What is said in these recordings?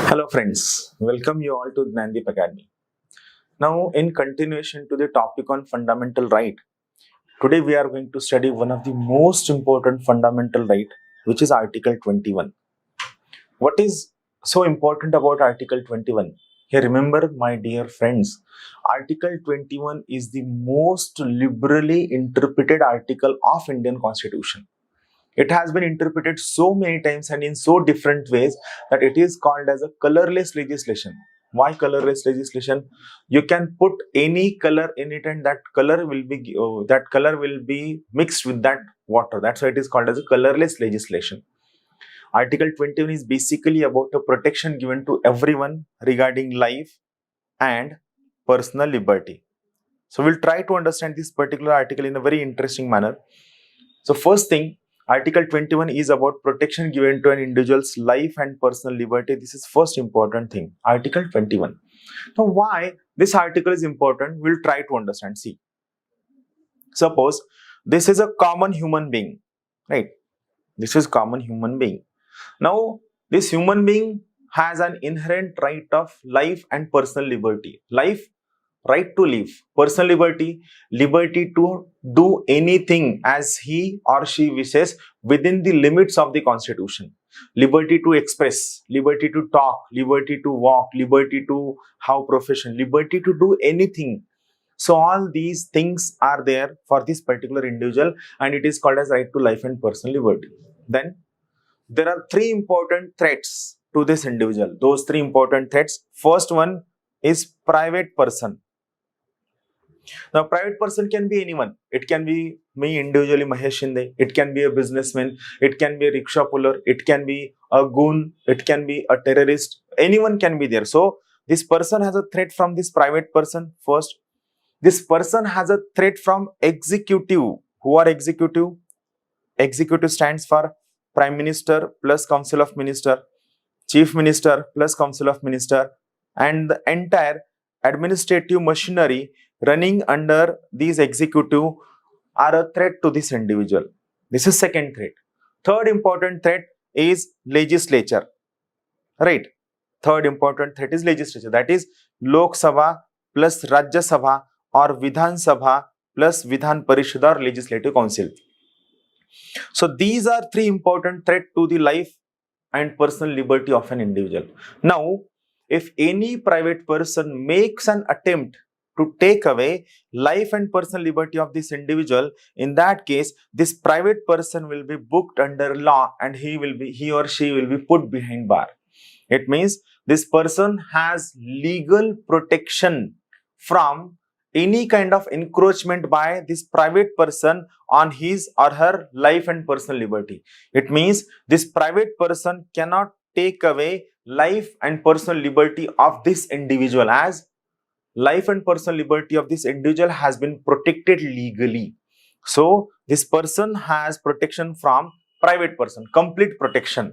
Hello friends, welcome you all to Dnyanadeep Academy. Now in continuation to the topic on fundamental right, today we are going to study one of the most important fundamental right, which is Article 21. What is so important about Article 21? Here remember my dear friends, Article 21 is the most liberally interpreted article of Indian Constitution. It has been interpreted so many times and in so different ways that it is called as a colorless legislation. Why colorless legislation? You can put any color in it and that color will be mixed with that water. That's why it is called as a colorless legislation. Article 21 is basically about a protection given to everyone regarding life and personal liberty. So we'll try to understand this particular article in a very interesting manner. So first thing, Article 21 is about protection given to an individual's life and personal liberty. This is first important thing, Article 21. Now why this article is important, we'll try to understand. See, suppose this is a common human being, right? This is common human being. Now this human being has an inherent right of life and personal liberty. Life, right to live, personal liberty, liberty to do anything as he or she wishes within the limits of the constitution, liberty to express, liberty to talk, liberty to walk, liberty to have profession, liberty to do anything. So all these things are there for this particular individual and it is called as right to life and personal liberty. Then there are three important threats to this individual. Those three important threats, first one is private person. Now, private person can be anyone. It can be me individually, Mahesh Shinde. It can be a businessman. It can be a rickshaw puller. It can be a goon. It can be a terrorist. Anyone can be there. So, this person has a threat from this private person first. This person has a threat from executive. Who are executive? Executive stands for Prime Minister plus Council of Minister, Chief Minister plus Council of Minister, and the entire administrative machinery running under these executive are a threat to this individual. This is second threat. Third important threat is legislature, right? Third important threat is legislature. That is Lok Sabha plus Rajya Sabha or Vidhan Sabha plus Vidhan Parishad or Legislative Council. So these are three important threats to the life and personal liberty of an individual. Now, if any private person makes an attempt to take away life and personal liberty of this individual, in that case, this private person will be booked under law and he or she will be put behind bar. It means this person has legal protection from any kind of encroachment by this private person on his or her life and personal liberty. It means this private person cannot take away life and personal liberty of this individual, as life and personal liberty of this individual has been protected legally. So this person has protection from private person, complete protection.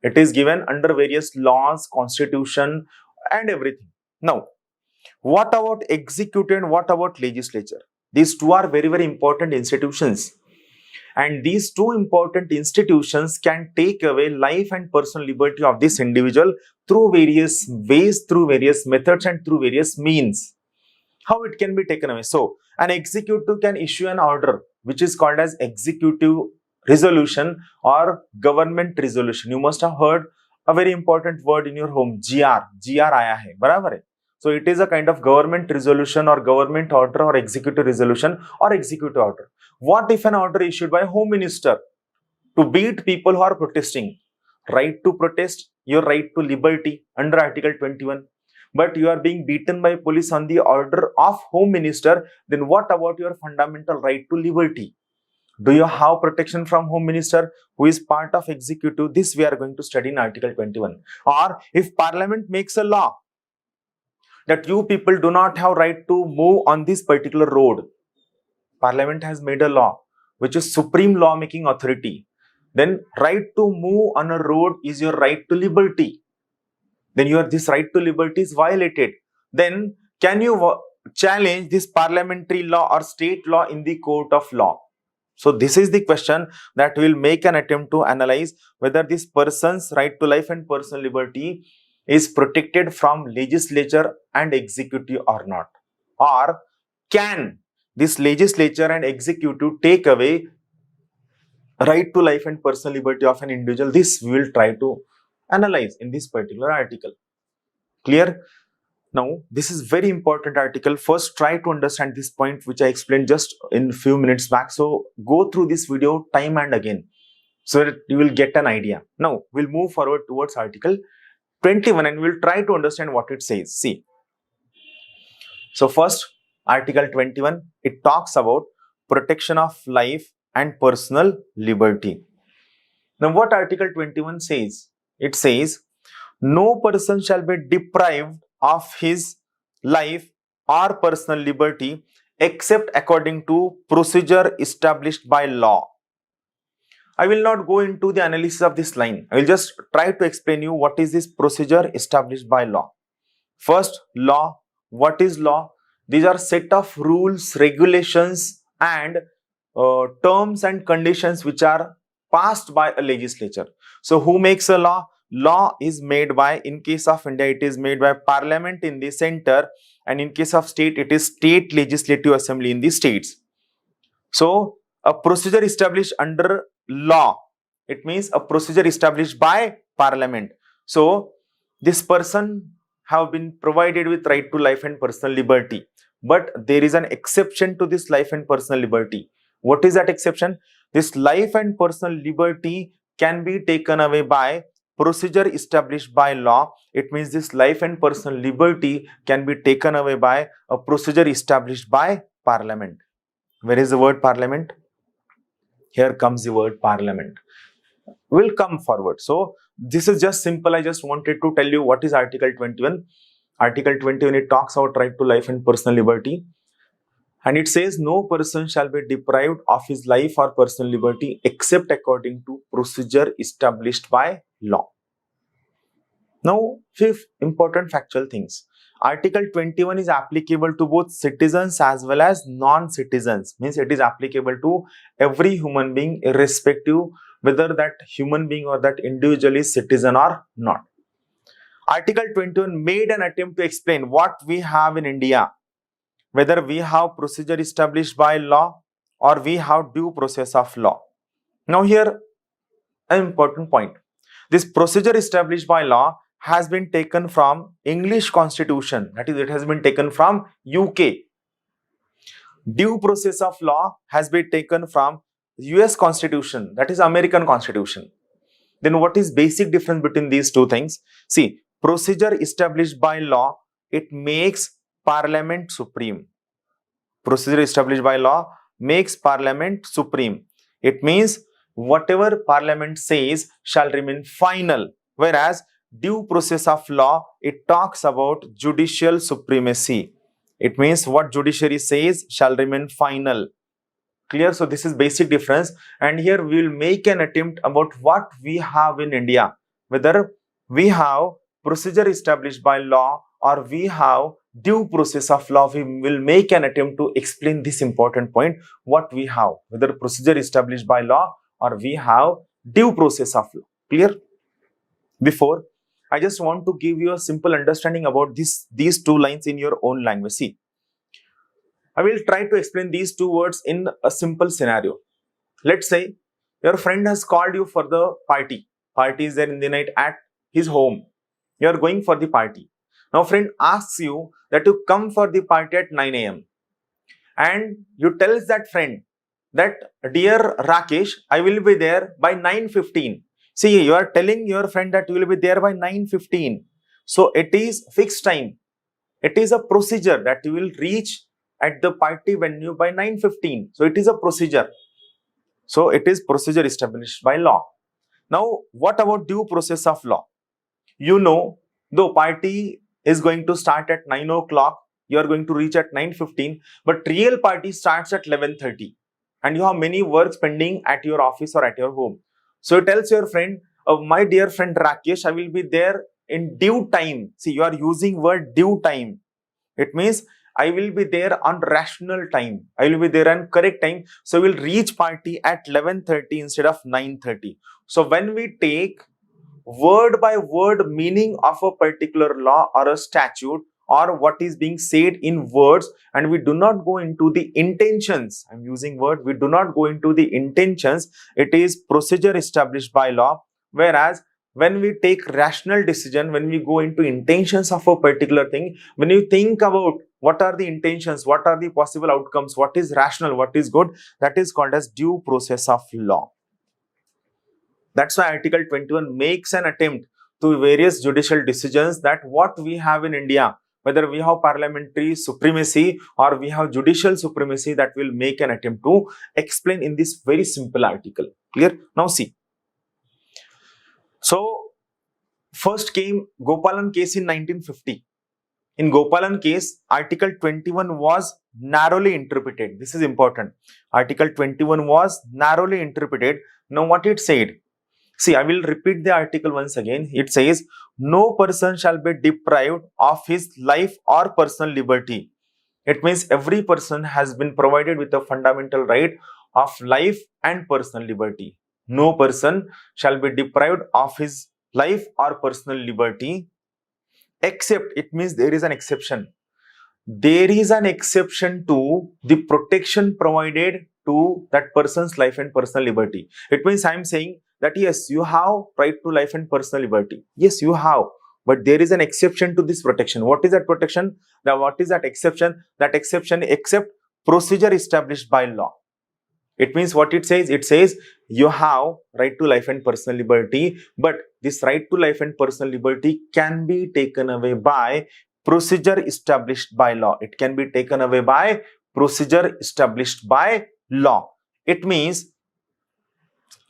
It is given under various laws, constitution and everything. Now, what about executive and what about legislature? These two are very, very important institutions. And these two important institutions can take away life and personal liberty of this individual through various ways, through various methods and through various means. How it can be taken away? So, an executive can issue an order which is called as executive resolution or government resolution. You must have heard a very important word in your home, GR. GR aaya hai, barabar hai. So it is a kind of government resolution or government order or executive resolution or executive order. What if an order issued by Home Minister to beat people who are protesting? Right to protest, your right to liberty under Article 21. But you are being beaten by police on the order of Home Minister, then what about your fundamental right to liberty? Do you have protection from Home Minister who is part of executive? This we are going to study in Article 21. Or if Parliament makes a law that you people do not have right to move on this particular road. Parliament has made a law which is supreme lawmaking authority. Then right to move on a road is your right to liberty. Then this right to liberty is violated. Then can you challenge this parliamentary law or state law in the court of law? So this is the question that will make an attempt to analyze whether this person's right to life and personal liberty is protected from legislature and executive or not? Or can this legislature and executive take away right to life and personal liberty of an individual? This we will try to analyze in this particular article. Clear? Now, this is very important article. First, try to understand this point which I explained just in few minutes back. So, go through this video time and again so that you will get an idea. Now, we'll move forward towards article 21 and we'll try to understand what it says. See. So, first, article 21, it talks about protection of life and personal liberty. Now, what article 21 says? It says, no person shall be deprived of his life or personal liberty except according to procedure established by law. I will not go into the analysis of this line. I will just try to explain you what is this procedure established by law. First, law. What is law? These are set of rules, regulations and terms and conditions which are passed by a legislature. So, who makes a law? Law is made by, in case of India, it is made by Parliament in the center, and in case of state, it is State Legislative Assembly in the states. So, a procedure established under law, it means a procedure established by Parliament. So, this person have been provided with right to life and personal liberty, but there is an exception to this life and personal liberty. What is that exception? This life and personal liberty can be taken away by procedure established by law. It means this life and personal liberty can be taken away by a procedure established by Parliament. Where is the word Parliament? Here comes the word Parliament. Will come forward. So, this is just simple. I just wanted to tell you what is Article 21. Article 21, it talks about right to life and personal liberty. And it says, no person shall be deprived of his life or personal liberty except according to procedure established by law. Now, fifth important factual things. Article 21 is applicable to both citizens as well as non-citizens. Means it is applicable to every human being irrespective whether that human being or that individual is citizen or not. Article 21 made an attempt to explain what we have in India, whether we have procedure established by law or we have due process of law. Now here, an important point. This procedure established by law has been taken from English Constitution, that is, it has been taken from UK. Due process of law has been taken from US Constitution, that is American Constitution. Then what is basic difference between these two things? See, procedure established by law, it makes Parliament supreme. Procedure established by law makes Parliament supreme. It means whatever Parliament says shall remain final, whereas due process of law, it talks about judicial supremacy. It means what judiciary says shall remain final. Clear? So this is basic difference, and here we will make an attempt about what we have in India, whether we have procedure established by law or we have due process of law. We will make an attempt to explain this important point, what we have, whether procedure established by law or we have due process of law. Clear? Before, I just want to give you a simple understanding about these two lines in your own language. See, I will try to explain these two words in a simple scenario. Let's say your friend has called you for the party. Party is there in the night at his home. You are going for the party. Now friend asks you that you come for the party at 9 AM. And you tells that friend that, dear Rakesh, I will be there by 9:15. See, you are telling your friend that you will be there by 9:15. So it is fixed time. It is a procedure that you will reach at the party venue by 9:15. So it is a procedure. So it is procedure established by law. Now, what about due process of law? You know, the party is going to start at 9 o'clock. You are going to reach at 9:15. But real party starts at 11:30. And you have many works pending at your office or at your home. So it tells your friend, my dear friend Rakesh, I will be there in due time. See, you are using word due time. It means I will be there on rational time. I will be there on correct time. So we will reach party at 11:30 instead of 9:30. So when we take word by word meaning of a particular law or a statute or what is being said in words, and we do not go into the intentions. I'm using word, we do not go into the intentions. It is procedure established by law. Whereas when we take rational decision, when we go into intentions of a particular thing, when you think about what are the intentions, what are the possible outcomes, what is rational, what is good, that is called as due process of law. That's why Article 21 makes an attempt to various judicial decisions that what we have in India, whether we have parliamentary supremacy or we have judicial supremacy, that will make an attempt to explain in this very simple article. Clear? Now see. So, first came Gopalan case in 1950. In Gopalan case, Article 21 was narrowly interpreted. This is important. Article 21 was narrowly interpreted. Now, what it said? See, I will repeat the article once again. It says, no person shall be deprived of his life or personal liberty. It means every person has been provided with a fundamental right of life and personal liberty. No person shall be deprived of his life or personal liberty, except, it means there is an exception. There is an exception to the protection provided to that person's life and personal liberty. It means I am saying that yes, you have right to life and personal liberty. Yes, you have. But there is an exception to this protection. What is that protection? What is that exception? That exception, except procedure established by law. It means what it says? It says you have right to life and personal liberty, but this right to life and personal liberty can be taken away by procedure established by law. It can be taken away by procedure established by law. It means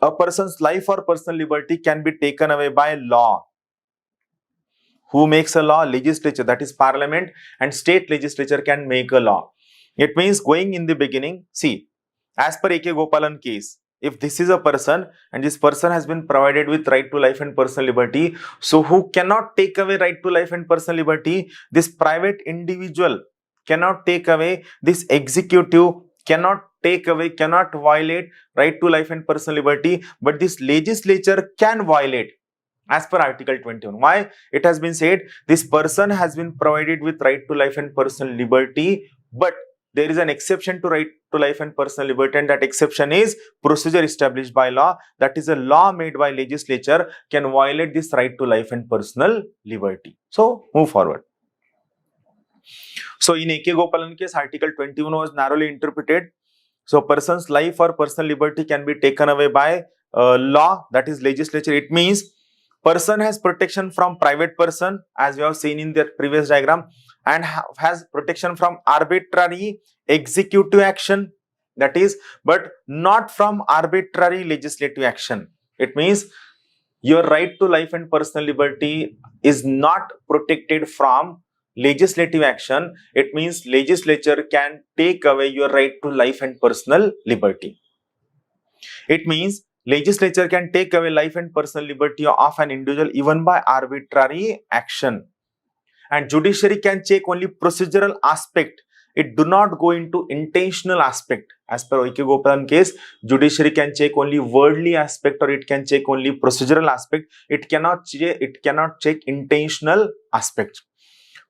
a person's life or personal liberty can be taken away by law. Who makes a law? Legislature, that is parliament, and state legislature can make a law. It means going in the beginning, see, as per A.K. Gopalan case, if this is a person and this person has been provided with right to life and personal liberty, so who cannot take away right to life and personal liberty? This private individual cannot take away, this executive cannot take away, cannot violate right to life and personal liberty, but this legislature can violate as per Article 21. Why? It has been said this person has been provided with right to life and personal liberty, but there is an exception to right to life and personal liberty, and that exception is procedure established by law. That is a law made by legislature can violate this right to life and personal liberty. So move forward. So in A.K. Gopalan case, Article 21 was narrowly interpreted. So person's life or personal liberty can be taken away by law, that is legislature. It means person has protection from private person, as we have seen in the previous diagram, and has protection from arbitrary executive action, that is, but not from arbitrary legislative action. It means your right to life and personal liberty is not protected from legislative action. It means legislature can take away your right to life and personal liberty. It means legislature can take away life and personal liberty of an individual even by arbitrary action. And judiciary can check only procedural aspect. It do not go into intentional aspect. As per A.K. Gopalan case, judiciary can check only worldly aspect, or it can check only procedural aspect. It cannot check intentional aspect.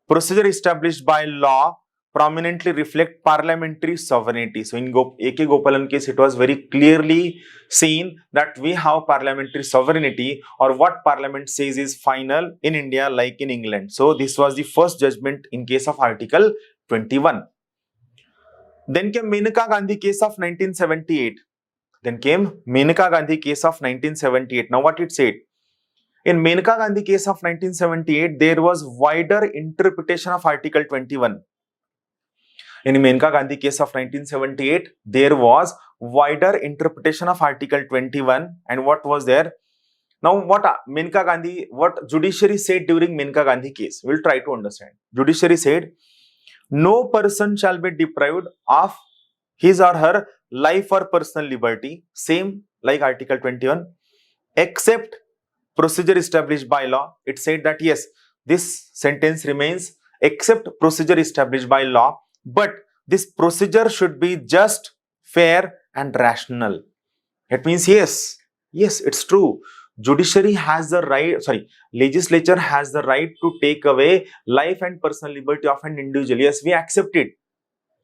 Procedure established by law prominently reflect parliamentary sovereignty. So in A.K. Gopalan case, it was very clearly seen that we have parliamentary sovereignty, or what parliament says is final in India like in England. So this was the first judgment in case of Article 21. Then came Menaka Gandhi case of 1978. Now what it said? In Menaka Gandhi case of 1978, there was wider interpretation of Article 21. In Menaka Gandhi case of 1978, there was wider interpretation of Article 21. And what was there? Now, what judiciary said during Menaka Gandhi case? We'll try to understand. Judiciary said, no person shall be deprived of his or her life or personal liberty, same like Article 21, except procedure established by law. It said that yes, this sentence remains, except procedure established by law, but this procedure should be just, fair and rational. It means yes, it's true. judiciary has the right, sorry, legislature has the right to take away life and personal liberty of an individual. Yes, we accept it,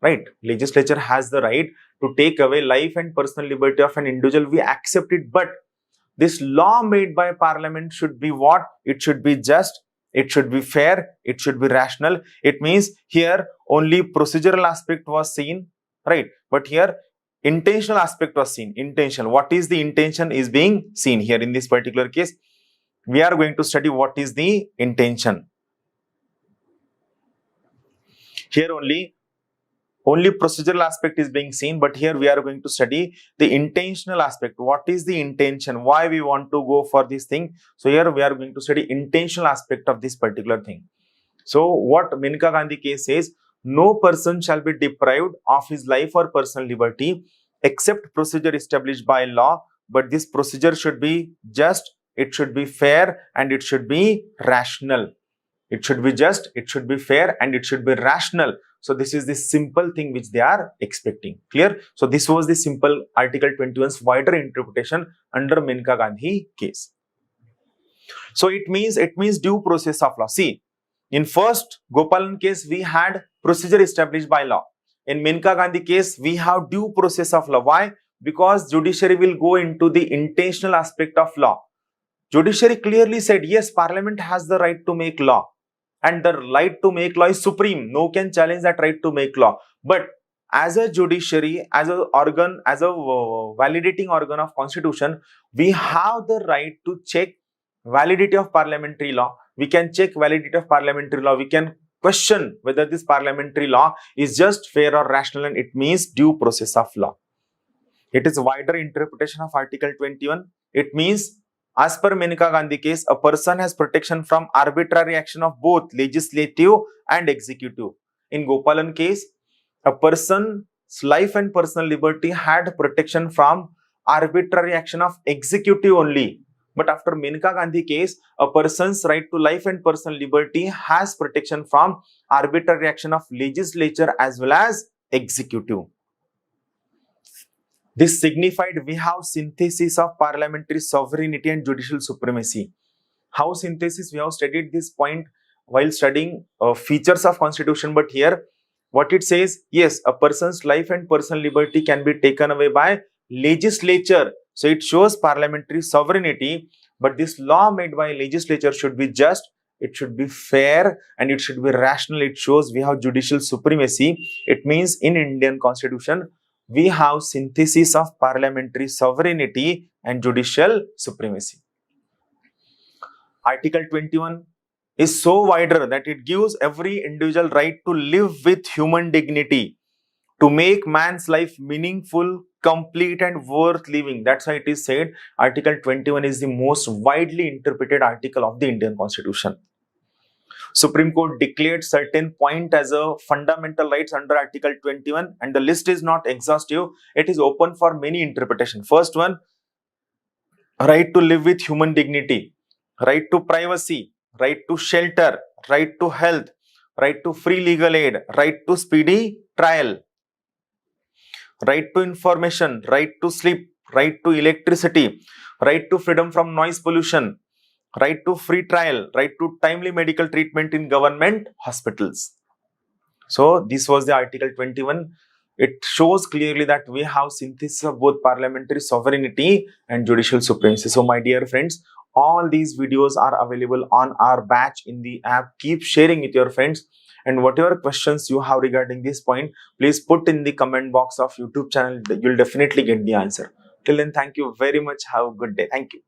right? Legislature has the right to take away life and personal liberty of an individual. We accept it, but this law made by parliament should be what? It should be just, it should be fair, it should be rational. It means here only procedural aspect was seen, right? But here intentional aspect was seen. Intention, what is the intention is being seen here in this particular case. We are going to study what is the intention. Here only procedural aspect is being seen, but here we are going to study the intentional aspect. What is the intention? Why we want to go for this thing? So here we are going to study intentional aspect of this particular thing. So what Maneka Gandhi case says, no person shall be deprived of his life or personal liberty except procedure established by law, but this procedure should be just, it should be fair, and it should be rational. It should be just, it should be fair, and it should be rational. So this is the simple thing which they are expecting. Clear? So this was the simple Article 21's wider interpretation under Maneka Gandhi case. So it means due process of law. See, in first Gopalan case we had procedure established by law. In Maneka Gandhi case we have due process of law. Why? Because judiciary will go into the intentional aspect of law. Judiciary clearly said, yes, parliament has the right to make law, and the right to make law is supreme. No can challenge that right to make law. But as a judiciary, as a organ, as a validating organ of constitution, we have the right to check validity of parliamentary law. We can check validity of parliamentary law. We can question whether this parliamentary law is just, fair or rational, and it means due process of law. It is wider interpretation of Article 21. It means, as per Maneka Gandhi case, a person has protection from arbitrary action of both legislative and executive. In Gopalan case, a person's life and personal liberty had protection from arbitrary action of executive only. But after Maneka Gandhi case, a person's right to life and personal liberty has protection from arbitrary action of legislature as well as executive. This signified we have synthesis of parliamentary sovereignty and judicial supremacy. How synthesis? We have studied this point while studying features of constitution, but here what it says, yes, a person's life and personal liberty can be taken away by legislature. So it shows parliamentary sovereignty, but this law made by legislature should be just, it should be fair, and it should be rational. It shows we have judicial supremacy. It means in Indian constitution, we have synthesis of parliamentary sovereignty and judicial supremacy. Article 21 is so wider that it gives every individual right to live with human dignity, to make man's life meaningful, complete, and worth living. That's why it is said Article 21 is the most widely interpreted article of the Indian Constitution. Supreme Court declared certain point as a fundamental rights under Article 21, and the list is not exhaustive. It is open for many interpretation. First one, right to live with human dignity, right to privacy, right to shelter, right to health, right to free legal aid, right to speedy trial, right to information, right to sleep, right to electricity, right to freedom from noise pollution, right to free trial, right to timely medical treatment in government hospitals. So this was the Article 21. It shows clearly that we have synthesis of both parliamentary sovereignty and judicial supremacy. So my dear friends, all these videos are available on our batch in the app. Keep sharing with your friends, and whatever questions you have regarding this point, please put in the comment box of YouTube channel. You'll definitely get the answer. Till then, thank you very much. Have a good day. Thank you.